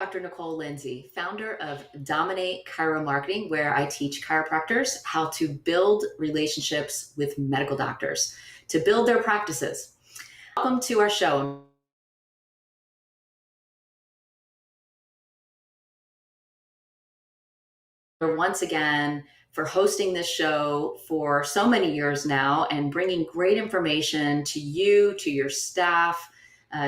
Dr. Nicole Lindsay, founder of Dominate Chiro Marketing, where I teach chiropractors how to build relationships with medical doctors to build their practices. Welcome to our show. Once again for hosting this show for so many years now and bringing great information to you, to your staff,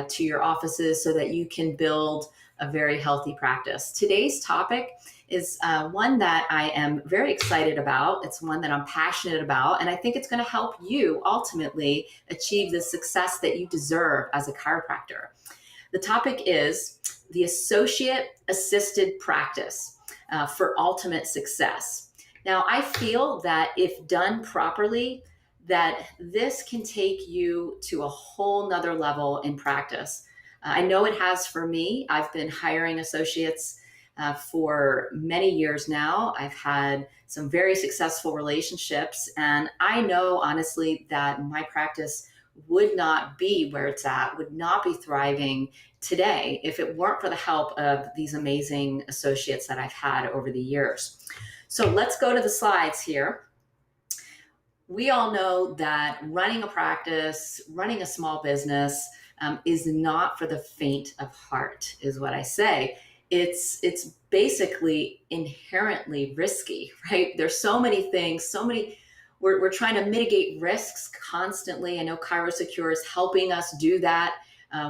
to your offices so that you can build a very healthy practice. Today's topic is one that I am very excited about. It's one that I'm passionate about, and I think it's going to help you ultimately achieve the success that you deserve as a chiropractor. The topic is the associate assisted practice for ultimate success. Now, I feel that if done properly, that this can take you to a whole nother level in practice. I know it has for me. I've been hiring associates for many years now. I've had some very successful relationships, and I know honestly that my practice would not be where it's at, would not be thriving today if it weren't for the help of these amazing associates that I've had over the years. So let's go to the slides here. We all know that running a practice, running a small business is not for the faint of heart, is what I say. It's basically inherently risky, right? There's so many things, we're trying to mitigate risks constantly. I know ChiroSecure is helping us do that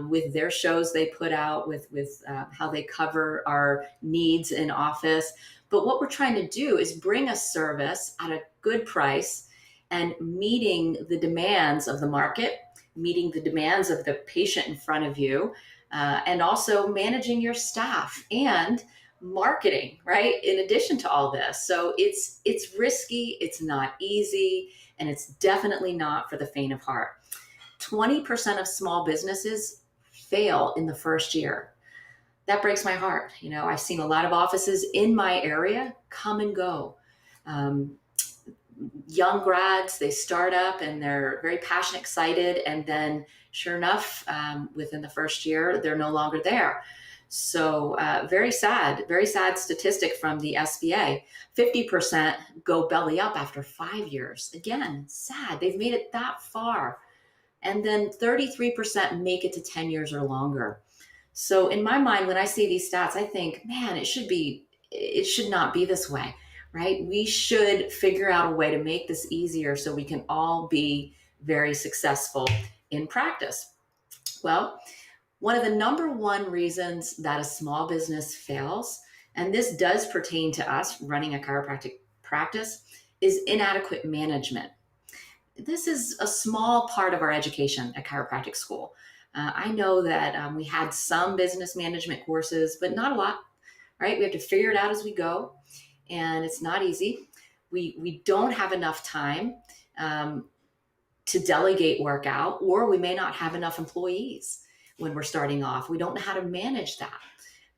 with their shows they put out, with how they cover our needs in office. But what we're trying to do is bring a service at a good price and meeting the demands of the market, meeting the demands of the patient in front of you, and also managing your staff and marketing, right? In addition to all this. So it's risky, it's not easy, and it's definitely not for the faint of heart. 20% of small businesses fail in the first year. That breaks my heart. You know, I've seen a lot of offices in my area come and go. Young grads, they start up and they're very passionate, excited, and then sure enough, within the first year, they're no longer there. So very sad statistic from the SBA. 50% go belly up after 5 years. Again, sad. They've made it that far. And then 33% make it to 10 years or longer. So in my mind, when I see these stats, I think, man, it should not be this way, right? We should figure out a way to make this easier so we can all be very successful in practice. Well, one of the number one reasons that a small business fails, and this does pertain to us running a chiropractic practice, is inadequate management. This is a small part of our education at chiropractic school. I know that we had some business management courses, but not a lot, right? We have to figure it out as we go, and it's not easy. We don't have enough time to delegate work out, or we may not have enough employees when we're starting off. We don't know how to manage that.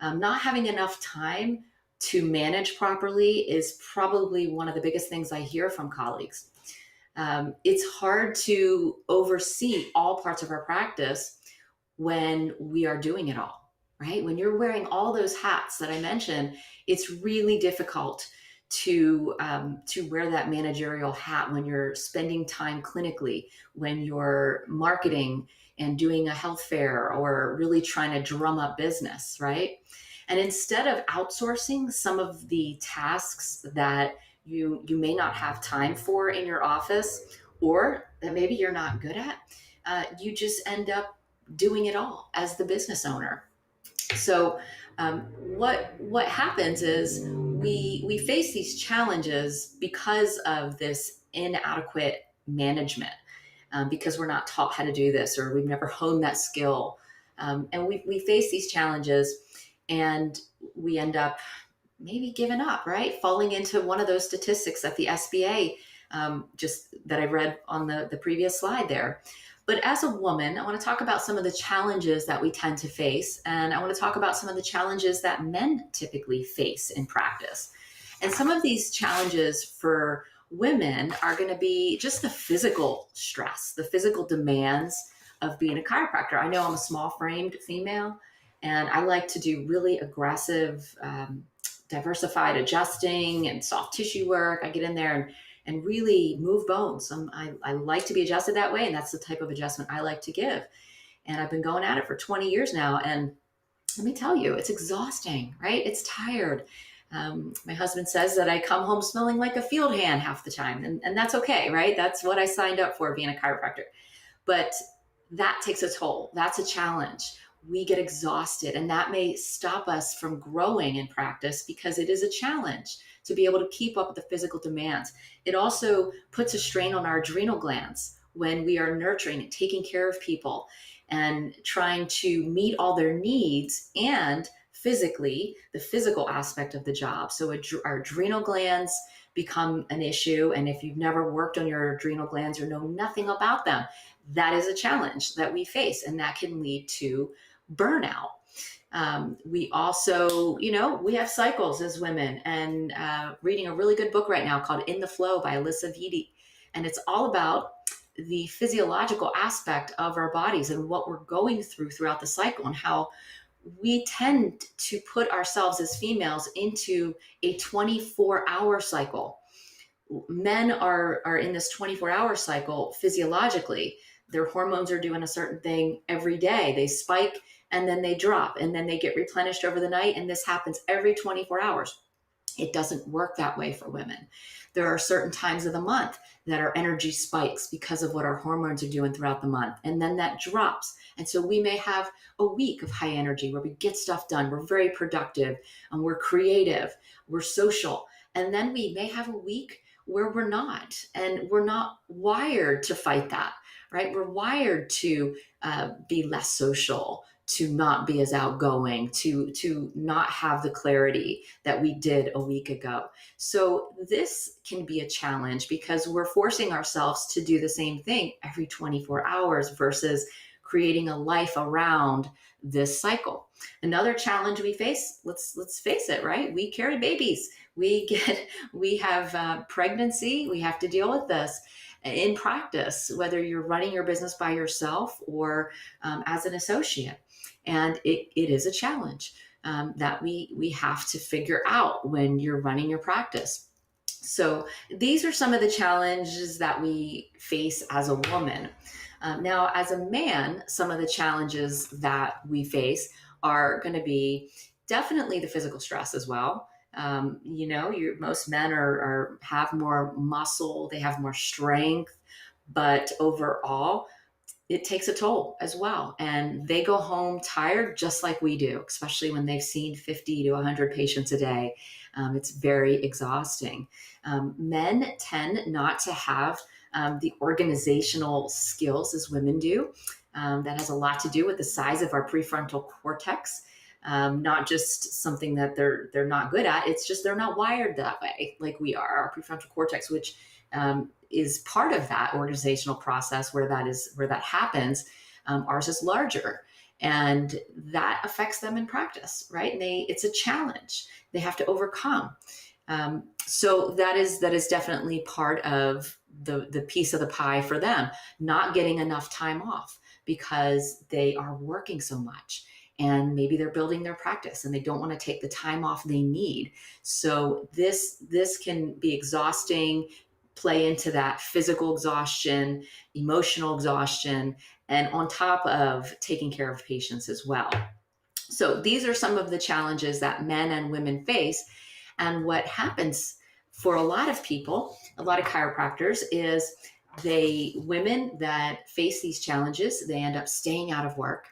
Not having enough time to manage properly is probably one of the biggest things I hear from colleagues. It's hard to oversee all parts of our practice when we are doing it all, right? When you're wearing all those hats that I mentioned, it's really difficult to wear that managerial hat when you're spending time clinically, when you're marketing and doing a health fair or really trying to drum up business, right? And instead of outsourcing some of the tasks that you may not have time for in your office, or that maybe you're not good at, you just end up doing it all as the business owner. So what happens is we face these challenges because of this inadequate management, because we're not taught how to do this, or we've never honed that skill. And we face these challenges and we end up maybe giving up, right? Falling into one of those statistics that the SBA just that I read on the previous slide there. But as a woman, I want to talk about some of the challenges that we tend to face. And I want to talk about some of the challenges that men typically face in practice. And some of these challenges for women are going to be just the physical stress, the physical demands of being a chiropractor. I know I'm a small framed female, And I like to do really aggressive, diversified adjusting and soft tissue work. I get in there and really move bones. I like to be adjusted that way. And that's the type of adjustment I like to give. And I've been going at it for 20 years now. And let me tell you, it's exhausting, right? It's tired. My husband says that I come home smelling like a field hand half the time. And that's okay, right? That's what I signed up for, being a chiropractor. But that takes a toll. That's a challenge. We get exhausted, and that may stop us from growing in practice because it is a challenge to be able to keep up with the physical demands. It also puts a strain on our adrenal glands when we are nurturing and taking care of people and trying to meet all their needs and physically, the physical aspect of the job. So our adrenal glands become an issue. And if you've never worked on your adrenal glands or know nothing about them, that is a challenge that we face, and that can lead to burnout. We also, we have cycles as women, and reading a really good book right now called In the Flow by Alyssa Vitti. And it's all about the physiological aspect of our bodies and what we're going through throughout the cycle, and how we tend to put ourselves as females into a 24-hour cycle. Men are in this 24-hour cycle physiologically. Their hormones are doing a certain thing every day. They spike and then they drop and then they get replenished over the night. And this happens every 24 hours. It doesn't work that way for women. There are certain times of the month that our energy spikes because of what our hormones are doing throughout the month. And then that drops. And so we may have a week of high energy where we get stuff done. We're very productive and we're creative. We're social. And then we may have a week where we're not, and we're not wired to fight that, right? We're wired to be less social, to not be as outgoing, to not have the clarity that we did a week ago. So this can be a challenge because we're forcing ourselves to do the same thing every 24 hours versus creating a life around this cycle. Another challenge we face, let's face it, right? We carry babies. We have pregnancy. We have to deal with this in practice, whether you're running your business by yourself or as an associate. And it is a challenge that we have to figure out when you're running your practice. So these are some of the challenges that we face as a woman. Now, as a man, some of the challenges that we face are going to be definitely the physical stress as well. Most men have more muscle, they have more strength, but overall, it takes a toll as well. And they go home tired just like we do, especially when they've seen 50 to 100 patients a day. It's very exhausting. Men tend not to have the organizational skills as women do. That has a lot to do with the size of our prefrontal cortex. Not just something that they're not good at. It's just they're not wired that way like we are. Our prefrontal cortex, which is part of that organizational process where that happens, ours is larger, and that affects them in practice, right? And it's a challenge they have to overcome. So that is definitely part of the piece of the pie for them, not getting enough time off because they are working so much. And maybe they're building their practice and they don't want to take the time off they need. So this can be exhausting, play into that physical exhaustion, emotional exhaustion, and on top of taking care of patients as well. So these are some of the challenges that men and women face. And what happens for a lot of people, a lot of chiropractors, is women that face these challenges, they end up staying out of work.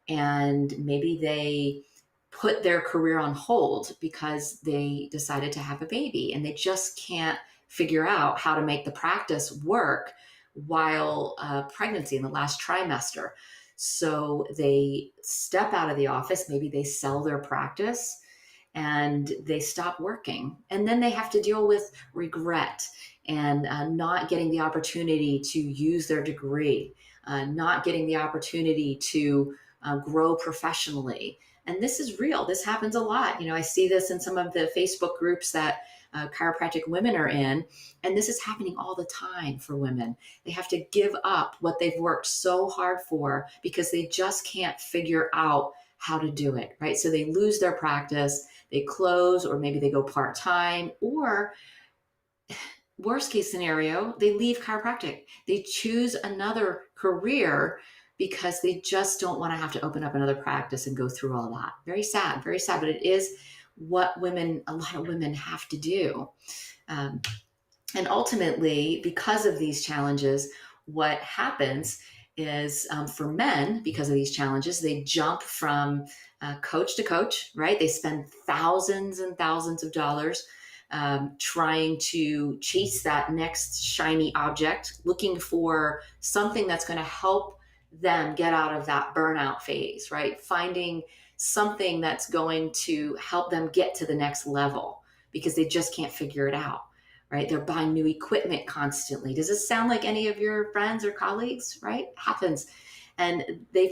And maybe they put their career on hold because they decided to have a baby and they just can't figure out how to make the practice work while pregnancy in the last trimester. So they step out of the office, maybe they sell their practice and they stop working. And then they have to deal with regret and not getting the opportunity to use their degree, not getting the opportunity to grow professionally. And this is real. This happens a lot. I see this in some of the Facebook groups that chiropractic women are in. And this is happening all the time for women. They have to give up what they've worked so hard for because they just can't figure out how to do it, right? So they lose their practice, they close, or maybe they go part-time, or worst case scenario, they leave chiropractic. They choose another career because they just don't want to have to open up another practice and go through all that. Very sad, but it is what a lot of women have to do. Um, and ultimately, because of these challenges, what happens is for men, because of these challenges, they jump from coach to coach, right? They spend thousands and thousands of dollars trying to chase that next shiny object, looking for something that's going to help them get out of that burnout phase, right? Finding something that's going to help them get to the next level because they just can't figure it out, right? They're buying new equipment constantly. Does this sound like any of your friends or colleagues, right? Happens. And they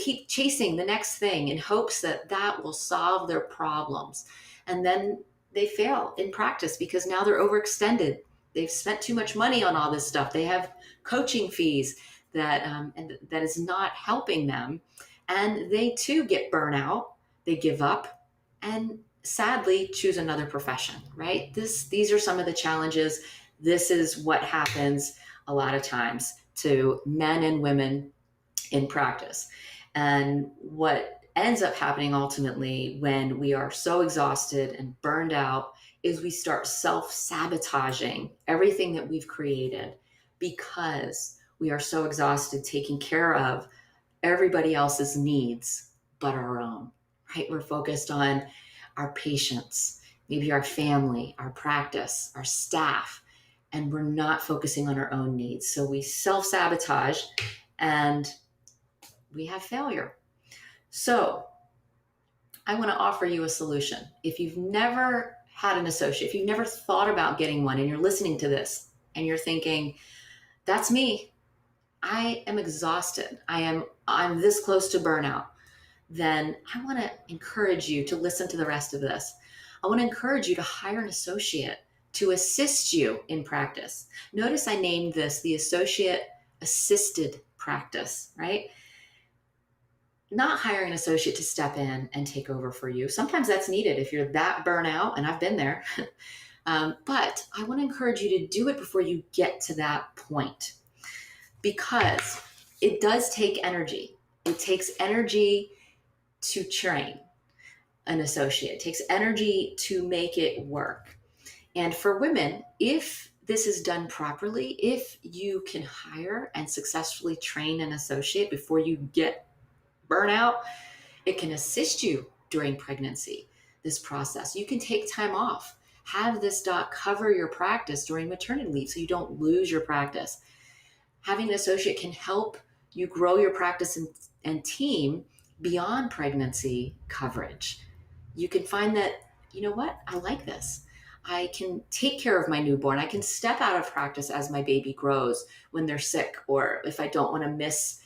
keep chasing the next thing in hopes that that will solve their problems. And then they fail in practice because now they're overextended. They've spent too much money on all this stuff. They have coaching fees and that is not helping them. And they too get burnout. They give up and sadly choose another profession, right? These are some of the challenges. This is what happens a lot of times to men and women in practice. And what ends up happening ultimately when we are so exhausted and burned out is we start self-sabotaging everything that we've created because we are so exhausted taking care of everybody else's needs but our own, right? We're focused on our patients, maybe our family, our practice, our staff, and we're not focusing on our own needs. So we self-sabotage and we have failure. So I want to offer you a solution. If you've never had an associate, if you've never thought about getting one and you're listening to this and you're thinking, that's me, I am exhausted, I'm this close to burnout, then I want to encourage you to listen to the rest of this. I want to encourage you to hire an associate to assist you in practice. Notice I named this the associate assisted practice, right? Not hiring an associate to step in and take over for you. Sometimes that's needed if you're that burnout, and I've been there. But I want to encourage you to do it before you get to that point because it does take energy. It takes energy to train an associate. It takes energy to make it work. And for women, if this is done properly, if you can hire and successfully train an associate before you get burnout, it can assist you during pregnancy, this process. You can take time off. Have this doc cover your practice during maternity leave so you don't lose your practice. Having an associate can help you grow your practice and team beyond pregnancy coverage. You can find that, you know what, I like this. I can take care of my newborn. I can step out of practice as my baby grows when they're sick, or if I don't want to miss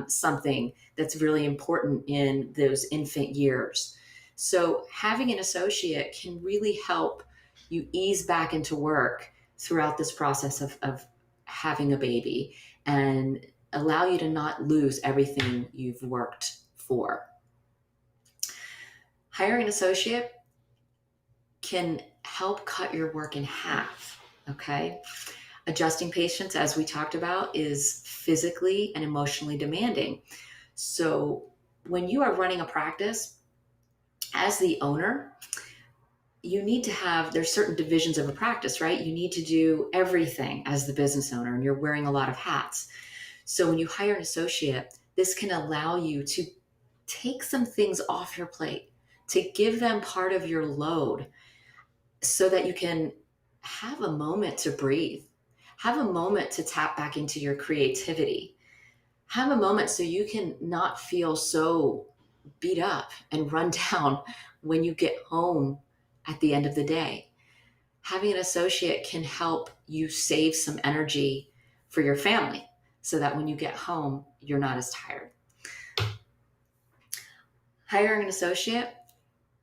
something that's really important in those infant years. So having an associate can really help you ease back into work throughout this process of having a baby and allow you to not lose everything you've worked for. Hiring an associate can help cut your work in half, okay? Adjusting patients, as we talked about, is physically and emotionally demanding. So when you are running a practice, as the owner, you need to have, there's certain divisions of a practice, right? You need to do everything as the business owner, and you're wearing a lot of hats. So when you hire an associate, this can allow you to take some things off your plate, to give them part of your load so that you can have a moment to breathe, have a moment to tap back into your creativity, have a moment so you can not feel so beat up and run down when you get home at the end of the day. Having an associate can help you save some energy for your family so that when you get home, you're not as tired. Hiring an associate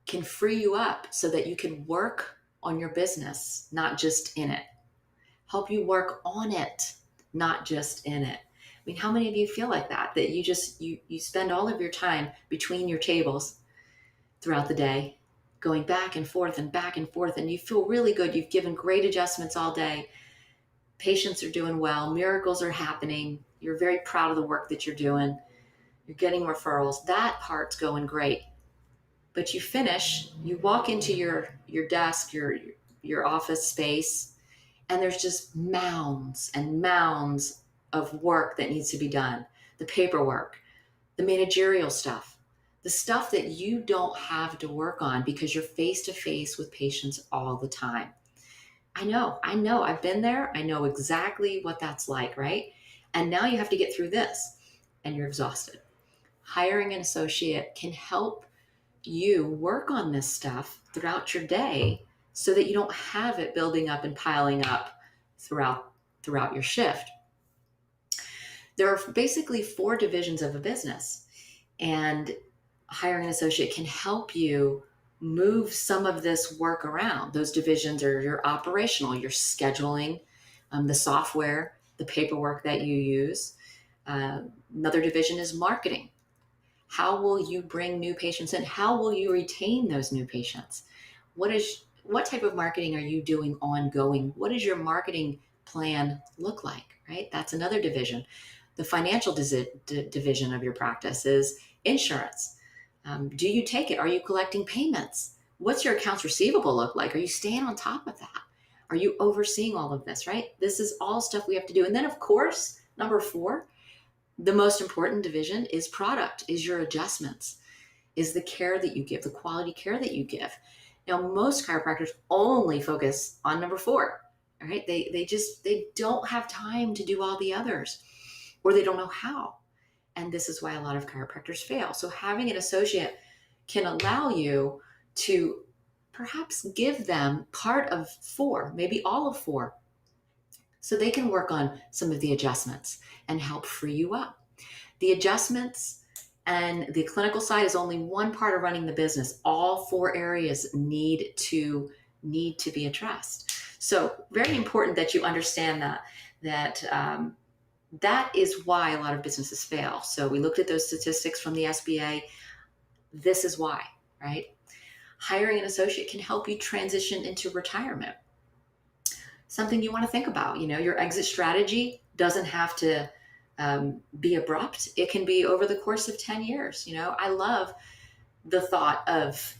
can free you up so that you can work on your business, not just in it. Help you work on it, not just in it. mean, how many of you feel like that? That you spend all of your time between your tables throughout the day, going back and forth, and you feel really good. You've given great adjustments all day. Patients are doing well. Miracles are happening. You're very proud of the work that you're doing. You're getting referrals. That part's going great. But you finish, you walk into your desk, your office space, and there's just mounds and mounds of work that needs to be done. The paperwork, the managerial stuff, the stuff that you don't have to work on because you're face to face with patients all the time. I know, I've been there. I know exactly what that's like, right? And now you have to get through this and you're exhausted. Hiring an associate can help you work on this stuff throughout your day so that you don't have it building up and piling up throughout your shift. There are basically 4 divisions of a business, and hiring an associate can help you move some of this work around. Those divisions are your operational, your scheduling, the software, the paperwork that you use. Another division is marketing. How will you bring new patients in? How will you retain those new patients? What type of marketing are you doing ongoing? What does your marketing plan look like, right? That's another division. The financial division of your practice is insurance. Do you take it? Are you collecting payments? What's your accounts receivable look like? Are you staying on top of that? Are you overseeing all of this, right? This is all stuff we have to do. And then, of course, number 4, the most important division is product, is your adjustments, is the care that you give, the quality care that you give. Now, most chiropractors only focus on number 4, all right? They don't have time to do all the others, or they don't know how. And this is why a lot of chiropractors fail. So having an associate can allow you to perhaps give them part of 4, maybe all of 4, so they can work on some of the adjustments and help free you up. The adjustments and the clinical side is only one part of running the business. All 4 areas need to be addressed. So very important that you understand that is why a lot of businesses fail. So we looked at those statistics from the SBA. This is why, right? Hiring an associate can help you transition into retirement. Something you want to think about. Your exit strategy doesn't have to be abrupt. It can be over the course of 10 years. I love the thought of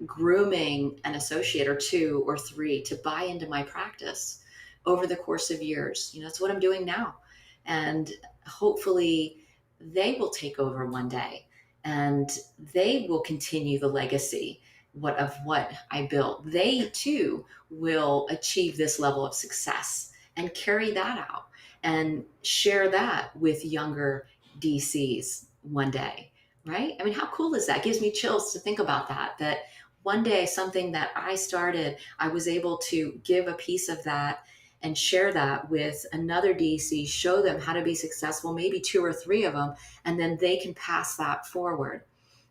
grooming an associate or 2 or 3 to buy into my practice over the course of years. That's what I'm doing now. And hopefully they will take over one day and they will continue the legacy of what I built. They too will achieve this level of success and carry that out and share that with younger DCs one day, right? I mean, how cool is that? It gives me chills to think about that one day something that I started, I was able to give a piece of that and share that with another DC, show them how to be successful, maybe 2 or 3 of them, and then they can pass that forward,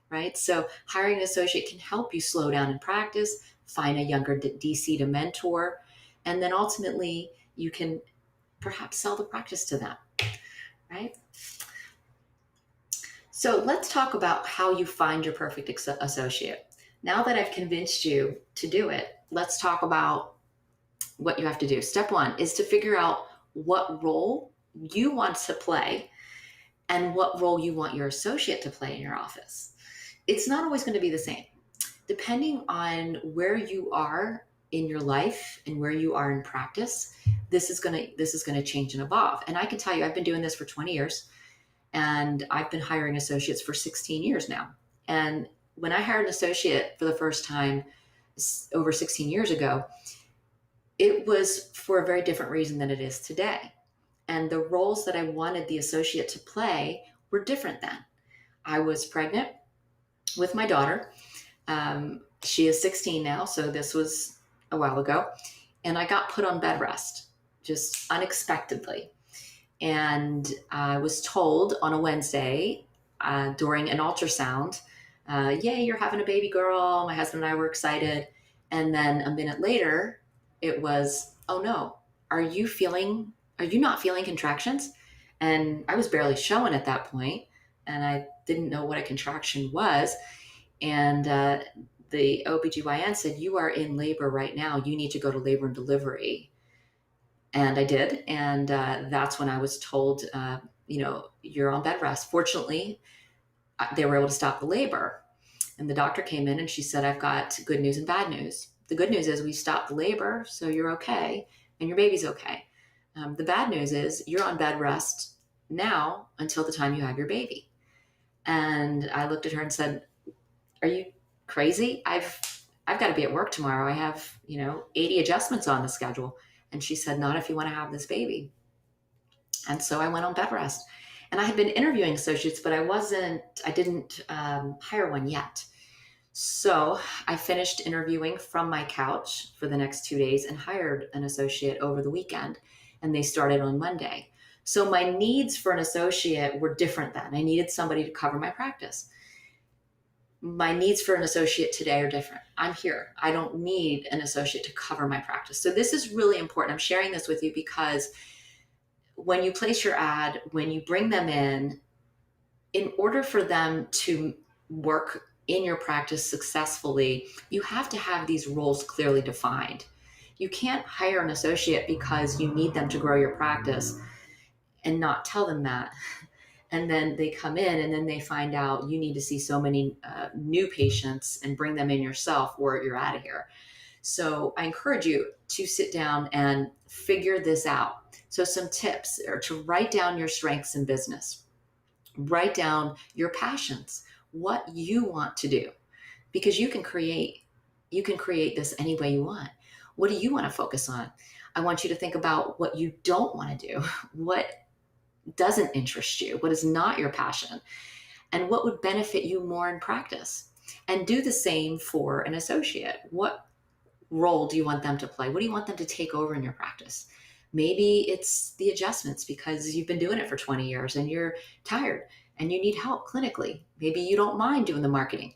right? So hiring an associate can help you slow down in practice, find a younger DC to mentor, and then ultimately you can perhaps sell the practice to them, right? So let's talk about how you find your perfect associate. Now that I've convinced you to do it, let's talk about what you have to do. Step 1 is to figure out what role you want to play and what role you want your associate to play in your office. It's not always going to be the same. Depending on where you are in your life and where you are in practice, this is going to change and evolve. And I can tell you, I've been doing this for 20 years and I've been hiring associates for 16 years now. And when I hired an associate for the first time over 16 years ago, it was for a very different reason than it is today. And the roles that I wanted the associate to play were different then. I was pregnant with my daughter. She is 16 now, so this was a while ago. And I got put on bed rest, just unexpectedly. And I was told on a Wednesday during an ultrasound, yay, you're having a baby girl. My husband and I were excited. And then a minute later, it was, oh no, are you not feeling contractions? And I was barely showing at that point, and I didn't know what a contraction was. And the OBGYN said, "You are in labor right now. You need to go to labor and delivery." And I did. And that's when I was told, you're on bed rest. Fortunately, they were able to stop the labor. And the doctor came in and she said, "I've got good news and bad news. The good news is we stopped the labor, so you're okay, and your baby's okay. The bad news is you're on bed rest now until the time you have your baby." And I looked at her and said, "Are you crazy? I've got to be at work tomorrow. I have, 80 adjustments on the schedule." And she said, "Not if you want to have this baby." And so I went on bed rest. And I had been interviewing associates, but I didn't hire one yet. So I finished interviewing from my couch for the next 2 days and hired an associate over the weekend. And they started on Monday. So my needs for an associate were different then. I needed somebody to cover my practice. My needs for an associate today are different. I'm here. I don't need an associate to cover my practice. So this is really important. I'm sharing this with you because when you place your ad, when you bring them in order for them to work in your practice successfully, you have to have these roles clearly defined. You can't hire an associate because you need them to grow your practice and not tell them that. And then they come in and then they find out you need to see so many new patients and bring them in yourself or you're out of here. So I encourage you to sit down and figure this out. So some tips are to write down your strengths in business. Write down your passions, what you want to do, because you can create this any way you want. What do you want to focus on? I want you to think about what you don't want to do, what doesn't interest you, what is not your passion, and what would benefit you more in practice. And do the same for an associate. What role do you want them to play? What do you want them to take over in your practice? Maybe it's the adjustments because you've been doing it for 20 years and you're tired and you need help clinically. Maybe you don't mind doing the marketing,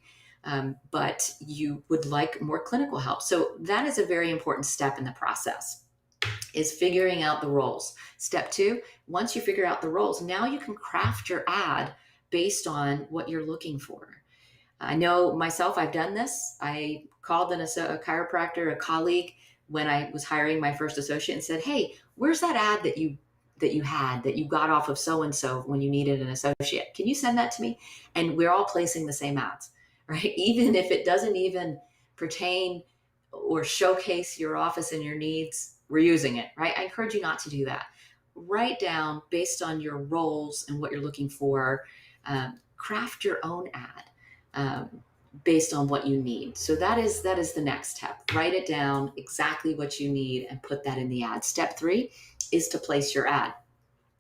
but you would like more clinical help. So that is a very important step in the process, is figuring out the roles. Step 2, once you figure out the roles, now you can craft your ad based on what you're looking for. I know myself, I've done this. I called a chiropractor, a colleague, when I was hiring my first associate and said, "Hey, where's that ad that you got off of so and so when you needed an associate? Can you send that to me?" And we're all placing the same ads, right? Even if it doesn't even pertain or showcase your office and your needs, we're using it, right? I encourage you not to do that. Write down based on your roles and what you're looking for. Craft your own ad based on what you need. So that is the next step. Write it down exactly what you need and put that in the ad. Step 3 is to place your ad.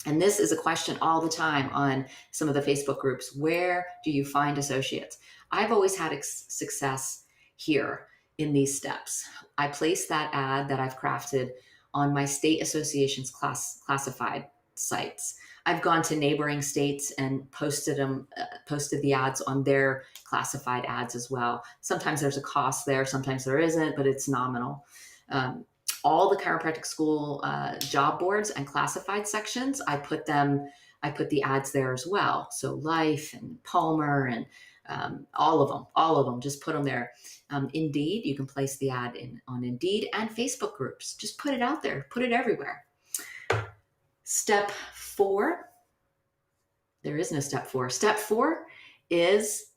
And this is a question all the time on some of the Facebook groups. Where do you find associates? I've always had success here in these steps. I place that ad that I've crafted on my state association's classified sites. I've gone to neighboring states and posted the ads on their classified ads as well. Sometimes there's a cost there, sometimes there isn't, but it's nominal. All the chiropractic school job boards and classified sections, I put the ads there as well. So Life and Palmer and all of them, just put them there. Indeed, you can place the ad on Indeed and Facebook groups. Just put it out there, put it everywhere. Step 4, there is no step 4. Step 4 is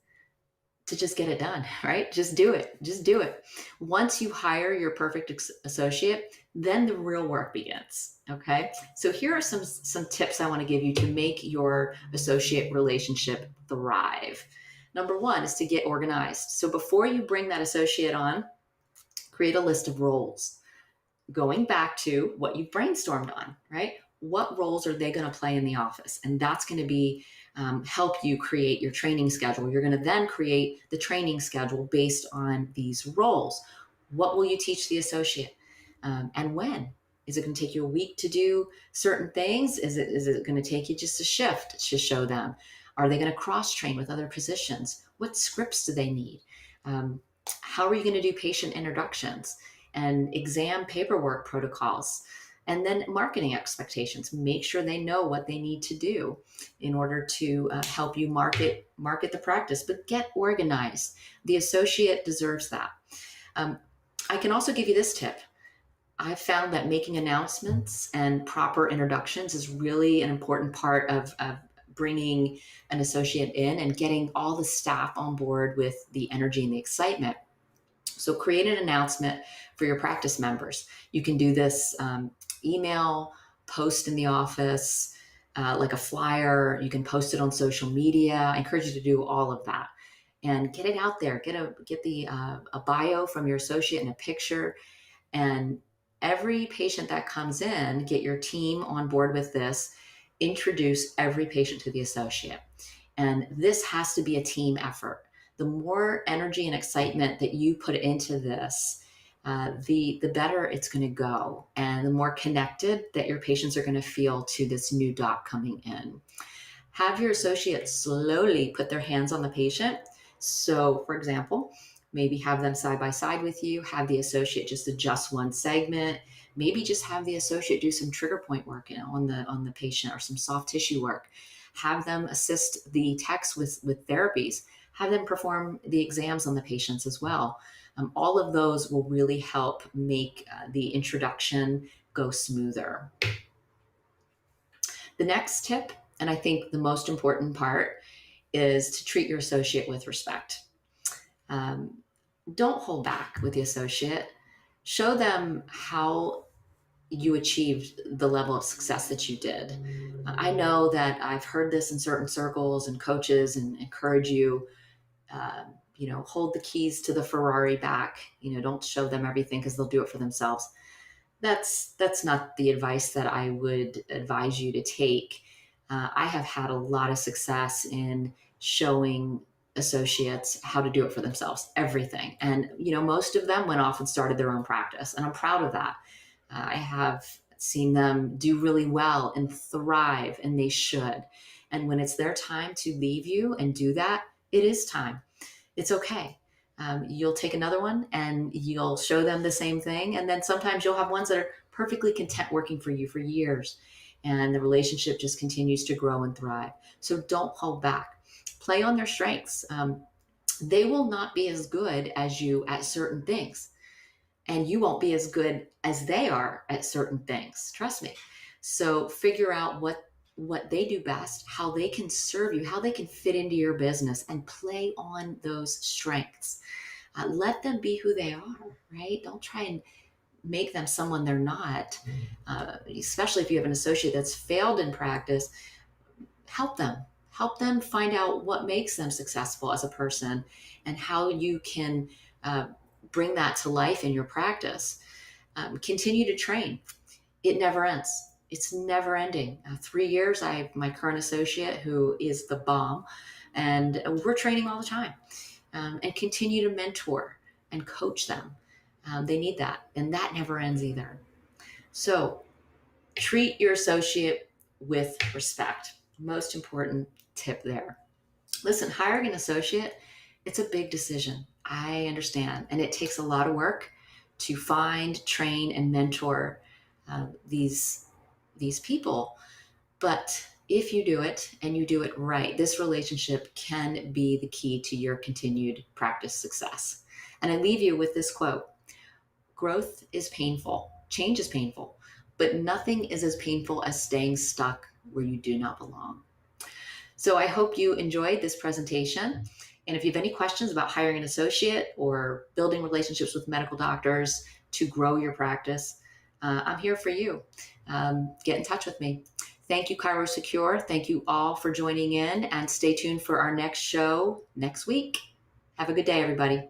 to just get it done, right? Just do it. Just do it. Once you hire your perfect associate, then the real work begins. Okay. So here are some tips I want to give you to make your associate relationship thrive. Number 1 is to get organized. So before you bring that associate on, create a list of roles, going back to what you've brainstormed on, right? What roles are they going to play in the office? And that's going to be help you create your training schedule. You're going to then create the training schedule based on these roles. What will you teach the associate? And when? Is it going to take you a week to do certain things? Is it going to take you just a shift to show them? Are they going to cross-train with other positions? What scripts do they need? How are you going to do patient introductions and exam paperwork protocols? And then marketing expectations. Make sure they know what they need to do in order to help you market the practice. But get organized. The associate deserves that. I can also give you this tip. I've found that making announcements and proper introductions is really an important part of bringing an associate in and getting all the staff on board with the energy and the excitement. So create an announcement for your practice members. You can do this email, post in the office, like a flyer. You can post it on social media. I encourage you to do all of that and get it out there. Get a bio from your associate and a picture. And every patient that comes in, get your team on board with this. Introduce every patient to the associate. And this has to be a team effort. The more energy and excitement that you put into this, the better it's going to go, and the more connected that your patients are going to feel to this new doc coming in. Have your associates slowly put their hands on the patient. So, for example, maybe have them side by side with you, have the associate just adjust one segment, maybe just have the associate do some trigger point work on the patient or some soft tissue work. Have them assist the techs with therapies. Have them perform the exams on the patients as well. All of those will really help make the introduction go smoother. The next tip, and I think the most important part, is to treat your associate with respect. Don't hold back with the associate. Show them how you achieved the level of success that you did. I know that I've heard this in certain circles and coaches and encourage you, hold the keys to the Ferrari back. Don't show them everything because they'll do it for themselves. That's not the advice that I would advise you to take. I have had a lot of success in showing associates how to do it for themselves, everything. And, most of them went off and started their own practice, and I'm proud of that. I have seen them do really well and thrive, and they should. And when it's their time to leave you and do that, it is time. It's okay. You'll take another one and you'll show them the same thing. And then sometimes you'll have ones that are perfectly content working for you for years, and the relationship just continues to grow and thrive. So don't hold back. Play on their strengths. They will not be as good as you at certain things, and you won't be as good as they are at certain things. Trust me. So figure out what they do best, how they can serve you, how they can fit into your business, and play on those strengths. Let them be who they are, right? Don't try and make them someone they're not, especially if you have an associate that's failed in practice. Help them find out what makes them successful as a person and how you can bring that to life in your practice. Continue to train. It never ends. It's never ending. 3 years, I have my current associate who is the bomb, and we're training all the time. And continue to mentor and coach them. They need that, and that never ends either. So treat your associate with respect. Most important tip there. Listen, hiring an associate, it's a big decision. I understand. And it takes a lot of work to find, train, and mentor these people. But if you do it and you do it right, this relationship can be the key to your continued practice success. And I leave you with this quote: growth is painful, change is painful, but nothing is as painful as staying stuck where you do not belong. So I hope you enjoyed this presentation. And if you have any questions about hiring an associate or building relationships with medical doctors to grow your practice, I'm here for you. Get in touch with me. Thank you, Chiro Secure. Thank you all for joining in, and stay tuned for our next show next week. Have a good day, everybody.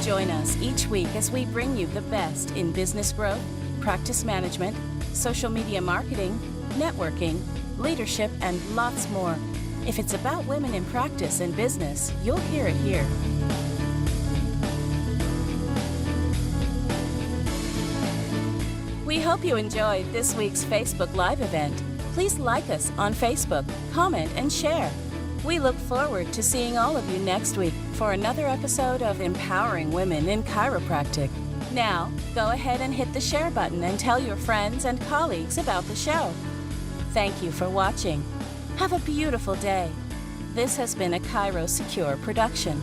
Join us each week as we bring you the best in business growth, practice management, social media marketing, networking, leadership, and lots more. If it's about women in practice and business, you'll hear it here. We hope you enjoyed this week's Facebook Live event. Please like us on Facebook, comment, and share. We look forward to seeing all of you next week for another episode of Empowering Women in Chiropractic. Now, go ahead and hit the share button and tell your friends and colleagues about the show. Thank you for watching. Have a beautiful day. This has been a Chiro Secure production.